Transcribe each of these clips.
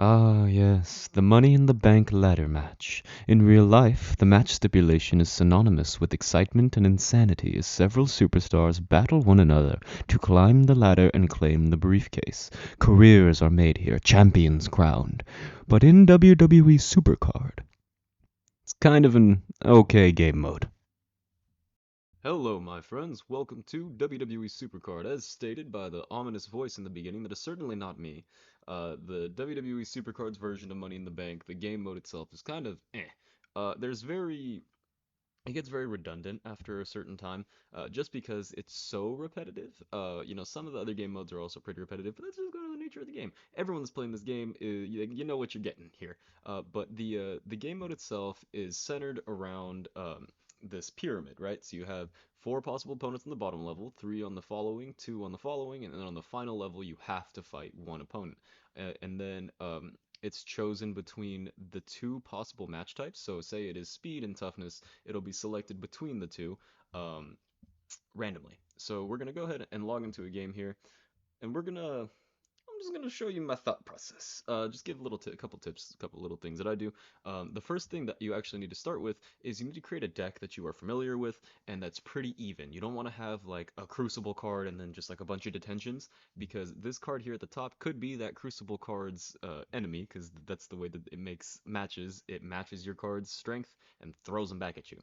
Ah, yes, the Money in the Bank ladder match. In real life, the match stipulation is synonymous with excitement and insanity as several superstars battle one another to climb the ladder and claim the briefcase. Careers are made here, champions crowned. But in WWE Supercard, it's kind of an okay game mode. Hello, my friends. Welcome to WWE Supercard. As stated by the ominous voice in the beginning, that is certainly not me. The WWE Supercard's version of Money in the Bank, the game mode itself is kind of eh. It gets very redundant after a certain time, just because it's so repetitive. Some of the other game modes are also pretty repetitive, but that's just kind of the nature of the game. Everyone that's playing this game, you know what you're getting here. But the game mode itself is centered around this pyramid, right? So you have four possible opponents on the bottom level, three on the following, two on the following, and then on the final level you have to fight one opponent. And then it's chosen between the two possible match types. So say it is speed and toughness, it'll be selected between the two um, randomly. So we're gonna go ahead and log into a game here, and I'm just gonna show you my thought process. Just give a couple tips, a couple little things that I do. The first thing that you actually need to start with is you need to create a deck that you are familiar with and that's pretty even. You don't want to have like a Crucible card and then just like a bunch of detentions, because this card here at the top could be that Crucible card's enemy, because that's the way that it makes matches. It matches your card's strength and throws them back at you.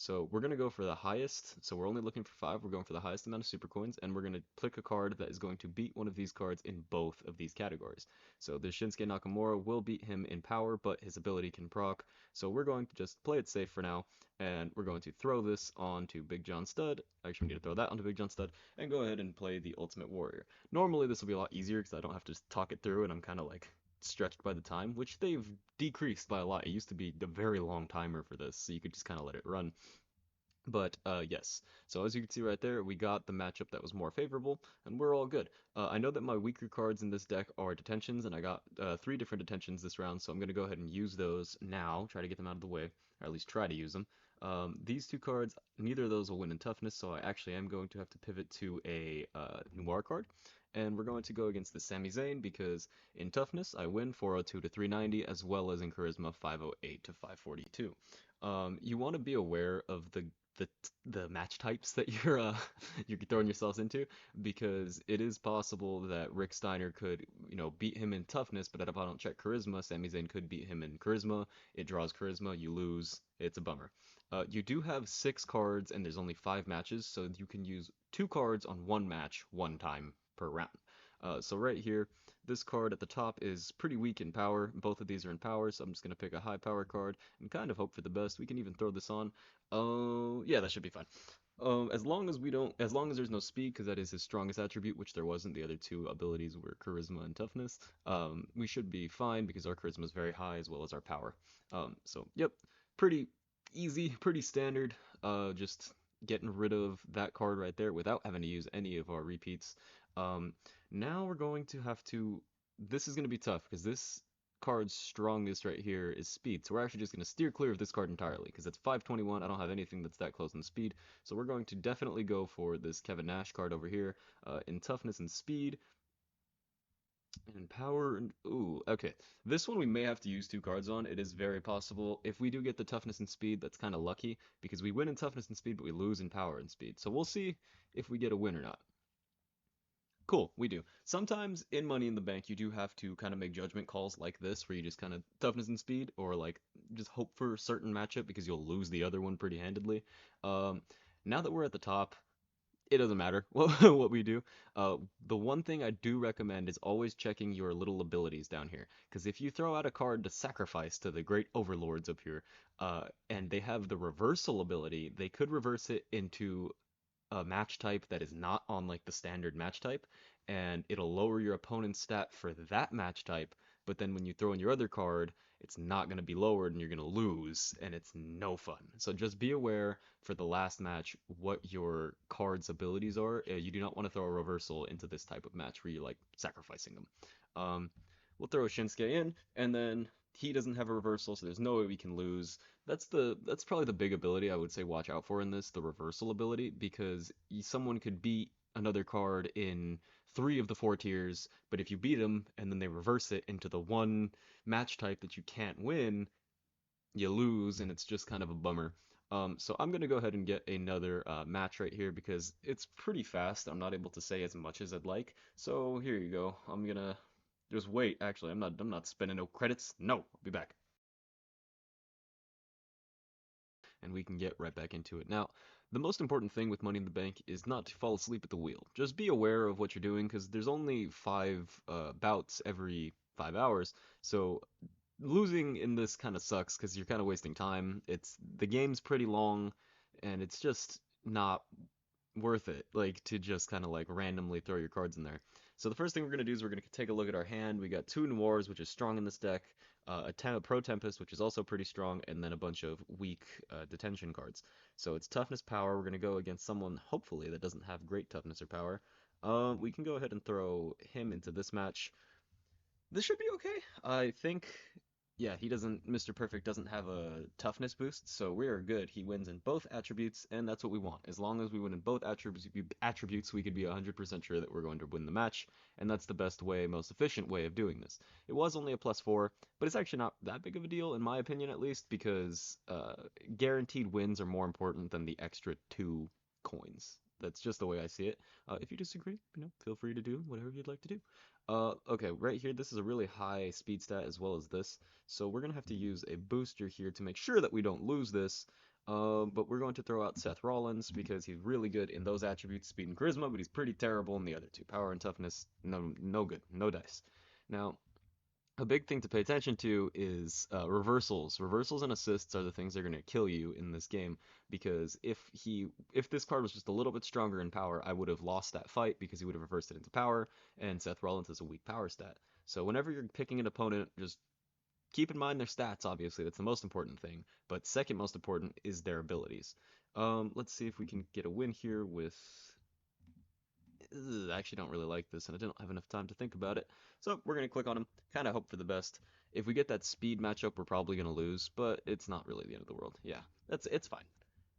So we're going to go for the highest. So we're only looking for five. We're going for the highest amount of super coins, and we're going to pick a card that is going to beat one of these cards in both of these categories. So the Shinsuke Nakamura will beat him in power, but his ability can proc. So we're going to just play it safe for now, and we're going to throw this onto Big John Studd. Actually, we need to throw that onto Big John Studd, and go ahead and play the Ultimate Warrior. Normally, this will be a lot easier because I don't have to talk it through, and I'm kind of like stretched by the time, which they've decreased by a lot. It used to be a very long timer for this, so you could just kind of let it run. But yes, so as you can see right there, we got the matchup that was more favorable, and we're all good. I know that my weaker cards in this deck are detentions, and I got three different detentions this round, so I'm going to go ahead and use those now, try to get them out of the way, or at least try to use them. These two cards, neither of those will win in toughness, so I actually am going to have to pivot to a Noir card. And we're going to go against the Sami Zayn because in toughness I win 402 to 390, as well as in charisma 508 to 542. You want to be aware of the the match types that you're throwing yourselves into, because it is possible that Rick Steiner could, beat him in toughness, but if I don't check charisma, Sami Zayn could beat him in charisma. It draws charisma, you lose. It's a bummer. You do have six cards, and there's only five matches, so you can use two cards on one match one time per round. So right here, this card at the top is pretty weak in power. Both of these are in power, so I'm just going to pick a high power card and kind of hope for the best. We can even throw this on. Oh, yeah, that should be fine. As long as there's no speed, because that is his strongest attribute, which there wasn't. The other two abilities were charisma and toughness. We should be fine because our charisma is very high as well as our power. Yep, pretty easy, pretty standard. Just getting rid of that card right there without having to use any of our repeats. Um, Now we're going to have to. This is going to be tough because this card's strongest right here is speed. So we're actually just going to steer clear of this card entirely because it's 521. I don't have anything that's that close in speed. So we're going to definitely go for this Kevin Nash card over here in toughness and speed and power. And ooh, okay. This one we may have to use two cards on. It is very possible. If we do get the toughness and speed, that's kind of lucky because we win in toughness and speed, but we lose in power and speed. So we'll see if we get a win or not. Cool, we do. Sometimes in Money in the Bank, you do have to kind of make judgment calls like this, where you just kind of toughness and speed, or like just hope for a certain matchup because you'll lose the other one pretty handedly. Um, Now that we're at the top, it doesn't matter what we do. The one thing I do recommend is always checking your little abilities down here, because if you throw out a card to sacrifice to the great overlords up here, and they have the reversal ability, they could reverse it into a match type that is not on like the standard match type, and it'll lower your opponent's stat for that match type, but then when you throw in your other card, it's not going to be lowered and you're going to lose, and it's no fun. So just be aware for the last match what your card's abilities are. You do not want to throw a reversal into this type of match where you're like sacrificing them. Um, we'll throw a Shinsuke in, and then he doesn't have a reversal, so there's no way we can lose. That's probably the big ability I would say watch out for in this, the reversal ability, because someone could beat another card in three of the four tiers, but if you beat them and then they reverse it into the one match type that you can't win, you lose, and it's just kind of a bummer. So I'm gonna go ahead and get another match right here because it's pretty fast. I'm not able to say as much as I'd like. So here you go. I'm gonna just wait. Actually, I'm not spending no credits. No, I'll be back. And we can get right back into it. Now, the most important thing with Money in the Bank is not to fall asleep at the wheel. Just be aware of what you're doing because there's only five bouts every 5 hours. So losing in this kind of sucks because you're kind of wasting time. The game's pretty long, and it's just not worth it, like to just kind of like randomly throw your cards in there. So the first thing we're gonna do is we're gonna take a look at our hand. We got two Noirs, which is strong in this deck, a Pro Tempest, which is also pretty strong, and then a bunch of weak detention cards. So it's toughness power. We're gonna go against someone hopefully that doesn't have great toughness or power. We can go ahead and throw him into this match. This should be okay. I think, yeah, he doesn't, Mr. Perfect doesn't have a toughness boost, so we are good. He wins in both attributes, and that's what we want. As long as we win in both attributes, we could be 100% sure that we're going to win the match, and that's the best way, most efficient way of doing this. It was only a +4, but it's actually not that big of a deal, in my opinion at least, because guaranteed wins are more important than the extra 2 coins. That's just the way I see it. If you disagree, feel free to do whatever you'd like to do. Okay, right here, this is a really high speed stat as well as this. So we're going to have to use a booster here to make sure that we don't lose this. But we're going to throw out Seth Rollins because he's really good in those attributes, speed and charisma, but he's pretty terrible in the other two. Power and toughness, no, no good, no dice. Now, a big thing to pay attention to is reversals. Reversals and assists are the things that are going to kill you in this game because if this card was just a little bit stronger in power, I would have lost that fight because he would have reversed it into power, and Seth Rollins is a weak power stat. So whenever you're picking an opponent, just keep in mind their stats, obviously. That's the most important thing. But second most important is their abilities. Let's see if we can get a win here with I actually don't really like this, and I didn't have enough time to think about it. So we're going to click on him, kind of hope for the best. If we get that speed matchup, we're probably going to lose, but it's not really the end of the world. Yeah, it's fine.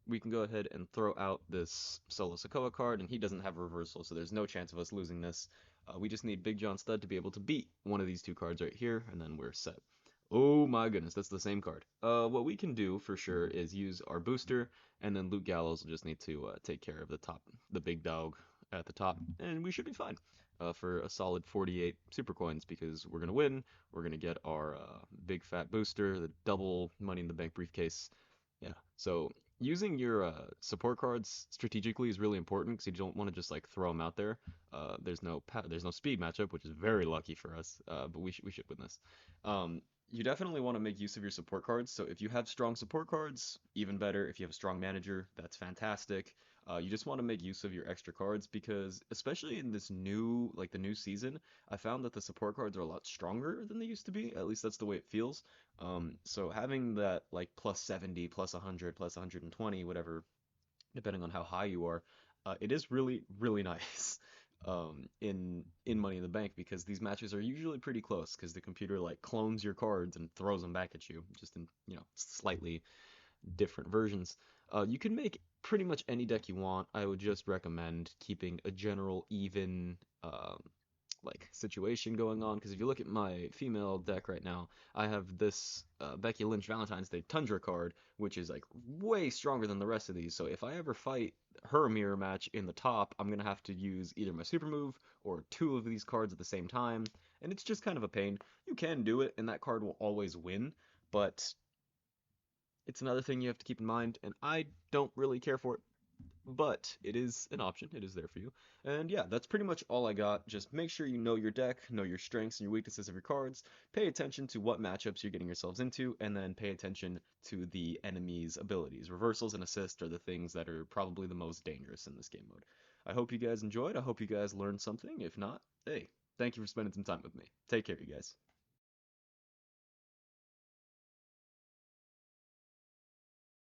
We can go ahead and throw out this Solo Sokoa card, and he doesn't have a reversal, so there's no chance of us losing this. We just need Big John Stud to be able to beat one of these two cards right here, and then we're set. Oh my goodness, that's the same card. What we can do for sure is use our booster, and then Luke Gallows will just need to take care of the big dog at the top, and we should be fine for a solid 48 super coins because we're gonna win. We're gonna get our big fat booster, the double Money in the Bank briefcase. Yeah. So using your support cards strategically is really important because you don't want to just like throw them out there. There's no speed matchup, which is very lucky for us. But we should win this. You definitely want to make use of your support cards. So if you have strong support cards, even better. If you have a strong manager, that's fantastic. You just want to make use of your extra cards because, especially in this the new season, I found that the support cards are a lot stronger than they used to be. At least that's the way it feels. So having that like +70, +100, +120, whatever, depending on how high you are, it is really, really nice in Money in the Bank because these matches are usually pretty close because the computer like clones your cards and throws them back at you, just in slightly different versions. You can make pretty much any deck you want. I would just recommend keeping a general even situation going on because if you look at my female deck right now, I have this Becky Lynch Valentine's Day Tundra card, which is like way stronger than the rest of these. So if I ever fight her mirror match in the top, I'm gonna have to use either my super move or two of these cards at the same time, and it's just kind of a pain. You can do it, and that card will always win, but it's another thing you have to keep in mind, and I don't really care for it, but it is an option. It is there for you. And yeah, that's pretty much all I got. Just make sure you know your deck, know your strengths and your weaknesses of your cards, pay attention to what matchups you're getting yourselves into, and then pay attention to the enemy's abilities. Reversals and assists are the things that are probably the most dangerous in this game mode. I hope you guys enjoyed. I hope you guys learned something. If not, hey, thank you for spending some time with me. Take care, you guys.